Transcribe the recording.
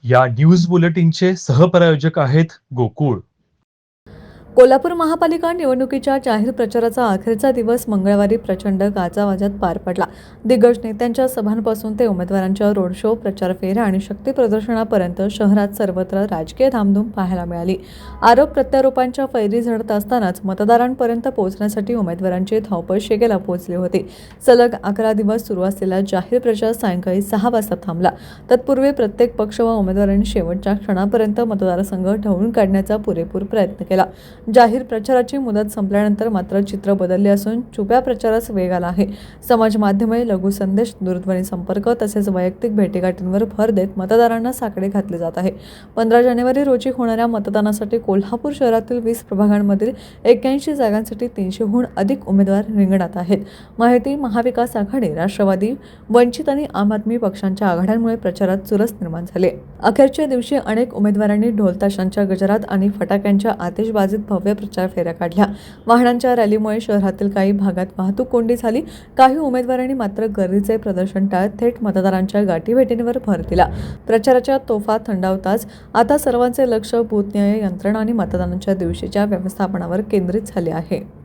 या न्यूज बुलेटिनचे सहप्रायोजक आहेत गोकुळ. कोल्हापूर महापालिका निवडणुकीच्या जाहीर प्रचाराचा अखेरचा दिवस मंगळवारी प्रचंड गाजावाजात पार पडला. दिग्गज नेत्यांच्या सभांपासून ते उमेदवारांच्या रोड शो, प्रचार फेऱ्या आणि शक्ती प्रदर्शनापर्यंत शहरात सर्वत्र राजकीय धामधूम पाहायला मिळाली. आरोप प्रत्यारोपांच्या फैरी झडत असतानाच मतदारांपर्यंत पोहोचण्यासाठी उमेदवारांची धावपळ शिगेला पोहोचली होती. सलग 11 दिवस सुरू असलेला जाहीर प्रचार सायंकाळी 6 वाजता थांबला. तत्पूर्वी प्रत्येक पक्ष व उमेदवारांनी शेवटच्या क्षणापर्यंत मतदारसंघ ढवळून काढण्याचा पुरेपूर प्रयत्न केला. जाहीर प्रचाराची मुदत संपल्यानंतर मात्र चित्र बदलले असून छुप्या प्रचारास वेग आला आहे. समाज माध्यमे, लघु संदेश, दूरध्वनी संपर्क तसेच वैयक्तिक भेटीगाठींवर भर देत मतदारांना साकडे घातले जात आहे. 15 जानेवारी रोजी होणाऱ्या मतदानासाठी कोल्हापूर शहरातील 20 प्रभागांमधील 81 जागांसाठी 300हून अधिक उमेदवार रिंगणात आहेत. माहिती, महाविकास आघाडी, राष्ट्रवादी, वंचित आणि आम आदमी पक्षांच्या आघाड्यांमुळे प्रचारात चुरस निर्माण झाली. अखेरच्या दिवशी अनेक उमेदवारांनी ढोलताशांच्या गजरात आणि फटाक्यांच्या आतिषबाजीत भव्य प्रचार फेऱ्या काढल्या. वाहनांच्या रॅलीमुळे शहरातील काही भागात वाहतूक कोंडी झाली. काही उमेदवारांनी मात्र गर्दीचे प्रदर्शन टाळत थेट मतदारांच्या गाठीभेटींवर भर दिला. प्रचाराच्या तोफा थंडावताच आता सर्वांचे लक्ष बूथ निहाय यंत्रणा आणि मतदानाच्या दिवशीच्या व्यवस्थापनावर केंद्रित झाले आहे.